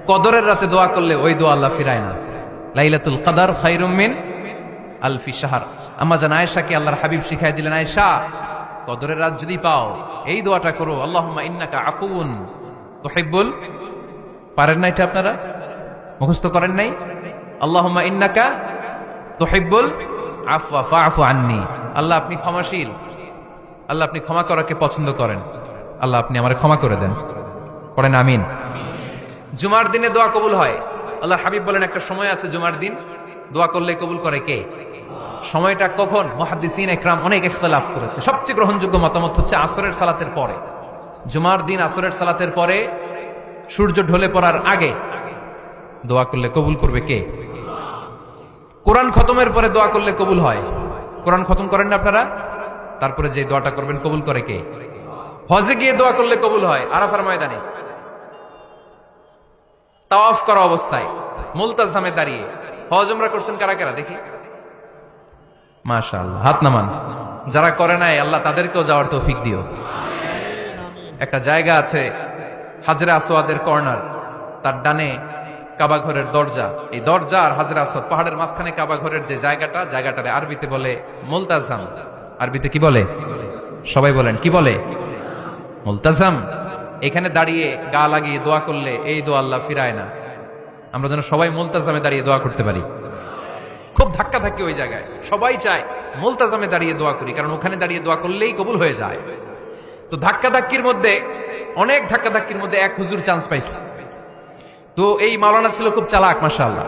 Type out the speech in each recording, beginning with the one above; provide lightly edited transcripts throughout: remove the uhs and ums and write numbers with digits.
কদরের রাতে দোয়া করলে ওই দোয়া আল্লাহ ফিরায় না। লাইলাতুল কদর খায়রুম মিন আলফি শাহর। আম্মা জান আয়েশাকে আল্লাহর হাবিব শিখাই দিলেন, আয়েশা কদরের রাত যদি পাও এই দোয়াটা করো, আল্লাহুম্মা ইন্নাকা আফুউন তুহিব্বুল, পারেন না এটা আপনারা মুখস্থ করেন নাই? আল্লাহুম্মা ইন্নাকা তুহিব্বুল আফওয়া ফাআফু আন্নি, আল্লাহ আপনি ক্ষমাশীল, আল্লাহ আপনি ক্ষমা করাকে পছন্দ করেন, আল্লাহ আপনি আমারে ক্ষমা করে দেন। পড়েন আমিন। জুমার দিনে দোয়া কবুল হয়। আল্লাহর হাবিব বলেন একটা সময় আছে জুমার দিন দোয়া করলে কবুল করে কে? সময়টা কখন? মুহাদ্দিসিন ইকরাম অনেক ইখতিলাফ করেছে। সবচেয়ে গ্রহণযোগ্য মতামত হচ্ছে আসরের সালাতের পরে। জুমার দিন আসরের সালাতের পরে সূর্য ঢলে পড়ার আগে দোয়া করলে কবুল করবে কে? কোরআন খতমের পরে দোয়া করলে কবুল হয়। কোরআন খতম করেন না আপনারা? তারপরে যে দোয়াটা করবেন কবুল করে কে? হজে গিয়ে দোয়া করলে কবুল হয়। আরাফার ময়দানে তাওয়াফ করা অবস্থায় মুলতাজামে দাঁড়িয়ে। হজ উমরা করছেন কারা কারা দেখি? মাশাআল্লাহ, হাত নামান। যারা করে নাই আল্লাহ তাদেরকেও যাওয়ার তৌফিক দিও। একটা জায়গা আছে হাজরে আসওয়াদের কর্নার, তার ডানে কাবা ঘরের দরজা। এই দরজা আর হাজরে আসওয়াদ পাহাড়ের মাঝখানে কাবা ঘরের যে জায়গাটারে আরবিতে বলে মুলতাজাম। আরবিতে কি বলে? সবাই বলেন কি বলে? মুলতাজাম। এখানে দাঁড়িয়ে গা লাগিয়ে দোয়া করলে এই দোয়া আল্লাহ ফিরায় না। আমরা যেন সবাই মুলতাজামে দাঁড়িয়ে দোয়া করতে পারি। খুব ধাক্কা ধাক্কি ওই জায়গায়, সবাই চায় মুলতাজামে দাঁড়িয়ে দোয়া করি, কারণ ওখানে দাঁড়িয়ে দোয়া করলেই কবুল হয়ে যায়। তো ধাক্কা ধাক্কির মধ্যে, অনেক ধাক্কা ধাক্কির মধ্যে এক হুজুর চান্স পাইছে। তো এই মাওলানা ছিল খুব চালাক মাশাআল্লাহ।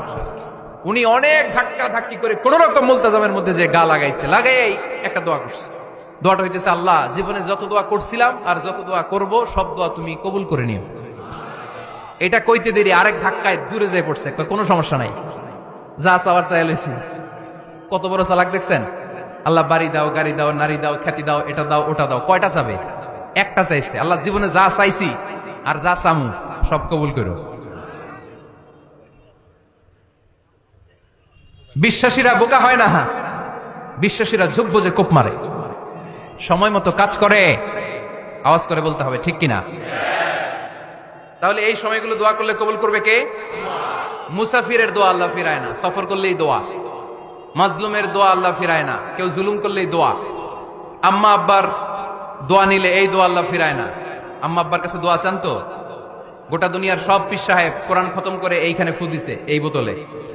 উনি অনেক ধাক্কা ধাক্কি করে কোন রকম মুলতাজামের মধ্যে যে গা লাগাইছে, লাগাই একটা দোয়া করছে। দোয়াটা হইতেছে, আল্লাহ জীবনে যত দোয়া করছিলাম আর যত দোয়া করব সব দোয়া তুমি কবুল করে নিও। এটা কইতে দেরি আরেক ধাক্কায় দূরে যেয়ে পড়ছে। কোনো সমস্যা নাই, যা চাওয়ার চাই লইছি। কত বড় চালাক দেখছেন? আল্লাহ বাড়ি দাও, গাড়ি দাও, নারী দাও, খ্যাতি দাও, এটা দাও, ওটা দাও। কয়টা চাবে? একটা চাইছে। আল্লাহ জীবনে যা চাইছি আর যা চামু সব কবুল করো। বিশ্বাসীরা বোকা হয় না, বিশ্বাসীরা যোগ্য যে কোপ মারে, সময় মতো কাজ করে। আওয়াজ করে বলতে হবে ঠিক কিনা? তাহলে এই সময়গুলো দোয়া করলে কবুল করবে কে? মুসাফিরের দোয়া আল্লাহ ফিরায় না, সফর করলেই দোয়া। মাজলুমের দোয়া আল্লাহ ফিরায় না, কেউ জুলুম করলেই দোয়া। আম্মা আব্বার দোয়া নিলে এই দোয়া আল্লাহ ফিরায় না। আম্মা আব্বার কাছে দোয়া চান তো? গোটা দুনিয়ার সব পীর সাহেব কোরআন খতম করে এইখানে ফু দিছে এই বোতলে,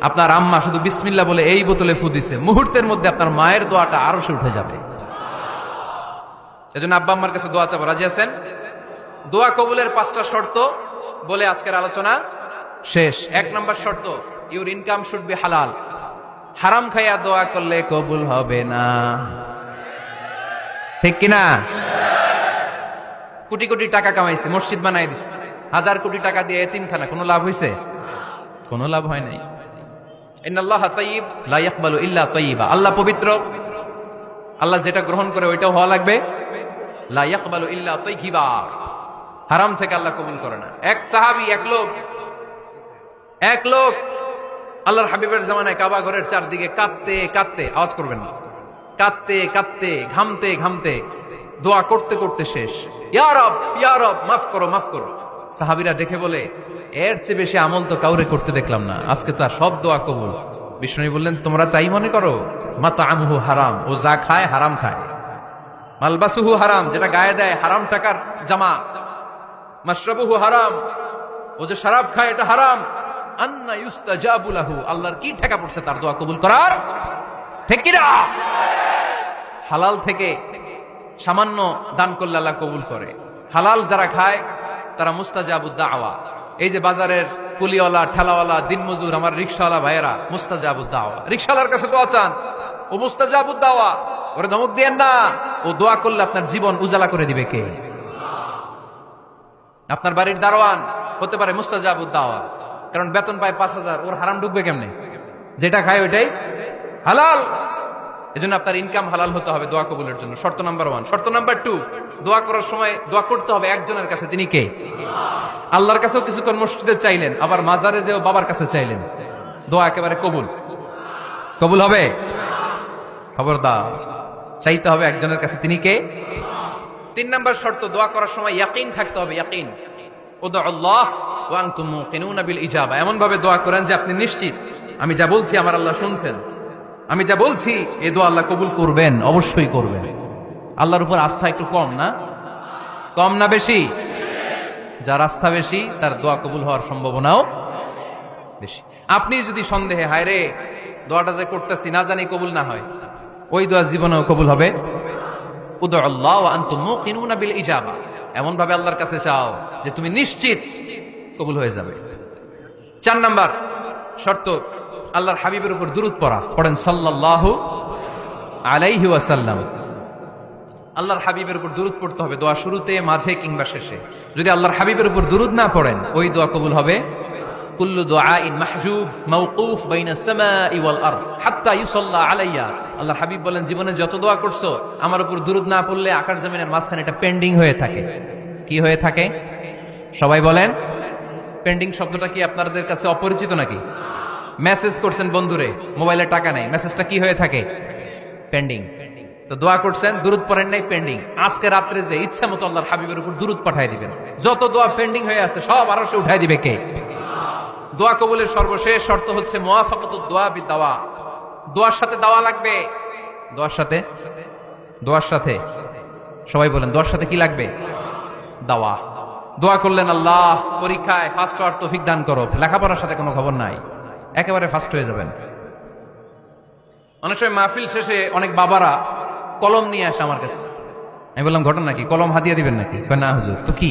আপনার আম্মা শুধু বিসমিল্লাহ বলে এই বোতলে ফু দিছে, মুহূর্তের মধ্যে আপনার মায়ের দোয়াটা আরো উঠে যাবে। এজন্য আব্বা আম্মার কাছে দোয়া চাবো, রাজি আছেন? দোয়া কবুলের 5টা শর্ত বলে আজকের আলোচনা শেষ। 1 নম্বর শর্ত, ইউর ইনকাম শুড বি হালাল। হারাম খাইয়া দোয়া করলে কবুল হবে না, ঠিক কিনা? কোটি কোটি টাকা কামাইছে, মসজিদ বানাই দিছে, 1000 কোটি টাকা দিয়ে এতিমখানা, কোনো লাভ হয়েছে? কোনো লাভ হয় নাই। ইন্নাল্লাহা তাইয়্যিব লা ইয়াকবালু ইল্লা তাইয়্যিবা। আল্লাহ পবিত্র, আল্লাহ যেটা গ্রহণ করে ওইটাও হওয়া লাগবে। লা ইয়াকবালু ইল্লা তাইয়্যিবা। হারাম থেকে আল্লাহ কবুল করে না। এক সাহাবী, এক লোক আল্লাহর হাবিবের জামানায় কাবা ঘরের চারদিকে কাঁদতে কাঁদতে, আওয়াজ করবেন না, কাঁদতে কাঁদতে, ঘামতে ঘামতে, দোয়া করতে করতে শেষ। ইয়া রব, ইয়া রব, মাফ করো, মাফ করো। সাহাবীরা দেখে বলে, এর চেয়ে বেশি আমল তো কাউরে করতে দেখলাম না, আজকে তার সব দোয়া কবুল। বিষ্ণু বললেন, তোমরা তাই মনে করো? মাতাআমুহু হারাম, ও যা খায় হারাম খায়। মালবাসুহু হারাম, যেটা গায়ে দেয় হারাম টাকার জামা। মাশরাবুহু হারাম, ও যে শরাব খায় এটা হারাম। আন্না ইউস্তাজাবু লাহু, আল্লাহর কি ঠেকা পড়ছে তার দোয়া কবুল করার? ঠিক কি না? হালাল থেকে সামান্য দান করলে আল্লাহ কবুল করে। হালাল যারা খায় তারা মুস্তাজাবুদ দাওয়া। এই যে বাজারের কুলিওয়ালা, ঠেলাওয়ালা, দিনমজুর, আমার রিকশাওয়ালা ভাইয়েরা, মুস্তাজাবুদ দাওয়া। রিকশাওয়ালার কাছে দোয়া চান, ও মুস্তাজাবুদ দাওয়া। ওরে ধমক দিয়েন না, ও দোয়া করলে আপনার জীবন উজালা করে দিবে কে? আপনার বাড়ির দারোয়ান হতে পারে মুস্তাজাবুদ দাওয়া, কারণ বেতন পায় 5000, ওর হারাম ঢুকবে কেমনে? যেটা খায় ওইটাই হালাল। এজন্য আপনার ইনকাম হালাল হতে হবে দোয়া কবুলের জন্য। শর্ত নাম্বার 1। শর্ত নাম্বার 2, দোয়া করার সময় দোয়া করতে হবে একজনের কাছে, তিনি কে? আল্লাহর কাছেও কিছুক্ষণ মসজিদে চাইলেন, আবার মাজারে যেও বাবার কাছে চাইলেন, দোয়া একেবারে কবুল। কবুল হবে? খবরদার, চাইতে হবে একজনের কাছে, তিনি কে? 3 নাম্বার শর্ত, দোয়া করার সময় ইয়াকিন থাকতে হবে। ইয়াকিন, উদু আল্লাহ ওয়া আনতুম মুকিনুনা বিল ইজাবা, এমন ভাবে দোয়া করেন যে আপনি নিশ্চিত আমি যা বলছি আমার আল্লাহ শুনছেন, আমি যা বলছি এই দোয়া আল্লাহ কবুল করবেন, অবশ্যই করবেন। আল্লাহর উপর আস্থা একটু কম না? কম না বেশি? যার আস্থা বেশি তার দোয়া কবুল হওয়ার সম্ভাবনাও বেশি। আপনি যদি সন্দেহে হায় রে দোয়াটা যে করতেছি না জানি কবুল না হয়, ওই দোয়া জীবনেও কবুল হবে। উদউ আল্লাহ ওয়া আনতুম মুকিনুনা বিল ইজাবা, এমন ভাবে আল্লাহর কাছে চাও যে তুমি নিশ্চিত কবুল হয়ে যাবে। 4 নাম্বার শর্ত, আল্লাহর হাবিবের উপর দুরূদ পড়া। পড়েন সাল্লাল্লাহু আলাইহি ওয়াসাল্লাম। আল্লাহর হাবিবের উপর দুরূদ পড়তে হবে দোয়া শুরুতে, মাঝে কিংবা শেষে। যদি আল্লাহর হাবিবের উপর দুরূদ না পড়েন ওই দোয়া কবুল হবে। কুল্লু দুআইন মাহজুব মাওকুফ বাইনা সামাই ওয়াল আরদ হাত্তা ইউসাল্লা আলাইয়া। আল্লাহর হাবিব বলেন জীবনে যত দোয়া করছো আমার উপর দুরূদ না পড়লে আকাশ জমিনের মাঝখানে এটা পেন্ডিং হয়ে থাকে। কি হয়ে থাকে? সবাই বলেন। পেন্ডিং শব্দটা কি আপনাদের কাছে অপরিচিত নাকি? মেসেজ করছেন বন্ধুরে, মোবাইলে টাকা নাই, মেসেজটা কি হয়ে থাকে? পেন্ডিং। তো দোয়া করছেন, দুরূদ পড়েন নাই, পেন্ডিং। আজকে রাত্রে যে ইচ্ছা মতো আল্লাহর হাবিবের উপর দুরূদ পাঠিয়ে দিবেন, যত দোয়া পেন্ডিং হয়ে আছে সব আরশে উঠাই দিবে কে? দোয়া কবুলের সর্বশেষ শর্ত হচ্ছে মুওয়াফাকাতুদ দোয়া বিদাওয়া। দোয়ার সাথে দাওয়া লাগবে। দোয়ার সাথে সবাই বলেন, দোয়ার সাথে কি লাগবে? দাওয়া। দোয়া করলেন আল্লাহ পরীক্ষায় ফার্স্ট হওয়ার তৌফিক দান করো, লেখাপড়ার সাথে কোনো খবর নাই, একেবারে ফার্স্ট হয়ে যাবেন। অনেক সময় মাহফিল শেষে অনেক বাবারা কলম নিয়ে আসে আমার কাছে। আমি বললাম ঘটনা কি, কলম হাদিয়া দিবেন নাকি? না হুজুর। তো কি?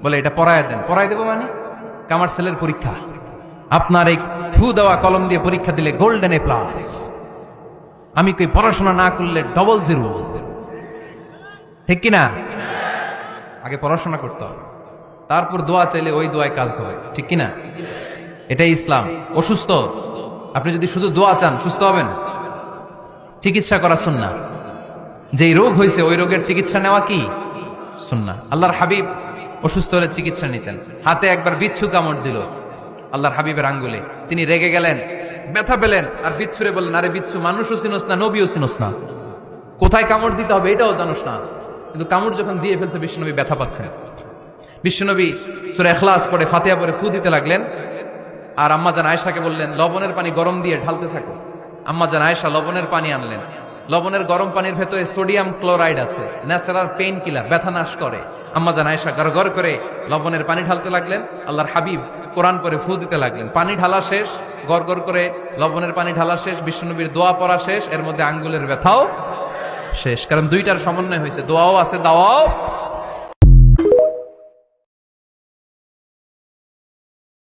বলে এটা পড়ায় দেন। পড়ায় দেবো মানে? আমার ছেলের পরীক্ষা, আপনার এই ফু দেওয়া কলম দিয়ে পরীক্ষা দিলে গোল্ডেন এ প্লাস, আমি কই পড়াশোনা না করলে ডবল জিরো। ঠিক কিনা? আগে পড়াশোনা করতে হবে, তারপর দোয়া চাইলে ওই দোয়ায় কাজ হবে। ঠিক কিনা? এটাই ইসলাম। অসুস্থ আপনি যদি শুধু দোয়া চান সুস্থ হবেন? চিকিৎসা করা সুন্নাহ। যেই রোগ হয়েছে ওই রোগের চিকিৎসা নেওয়া কি সুন্নাহ। আল্লাহর হাবিব অসুস্থ হলে চিকিৎসা নিতেন। হাতে একবার বিচ্ছু কামড় দিল আল্লাহর হাবিবের আঙ্গুলে, তিনি রেগে গেলেন, ব্যথা পেলেন, আর বিচ্ছুরে বললেন আরে বিচ্ছু, মানুষও চিনোস না, নবীও চিনোস না, কোথায় কামড় দিতে হবে এটাও জানোস না। কিন্তু কামড় যখন দিয়ে ফেলছে বিশ্বনবী ব্যথা পাচ্ছেন। বিশ্বনবী সূরা ইখলাস পড়ে ফাতিহা পড়ে ফু দিতে লাগলেন। আর আম্মাজান আয়েশাকে বললেন লবণের পানি গরম দিয়ে ঢালতে থাকো। আম্মাজান আয়েশা লবণের পানি আনলেন। লবণের গরম পানির ভেতরে সোডিয়াম ক্লোরাইড আছে, ন্যাচারাল পেইন কিলার, ব্যথা নাশ করে। আম্মাজান আয়েশা গড়গড় করে লবণের পানি ঢালতে লাগলেন। আল্লাহর হাবিব কোরআন পড়ে ফু দিতে লাগলেন। পানি ঢালা শেষ, গড়গড় করে লবণের পানি ঢালা শেষ, বিশ্বনবীর দোয়া পড়া শেষ, এর মধ্যে আঙ্গুলের ব্যথাও শেষ। কারণ দুইটার সমন্বয় হয়েছে, দোয়াও আছে দাওয়াও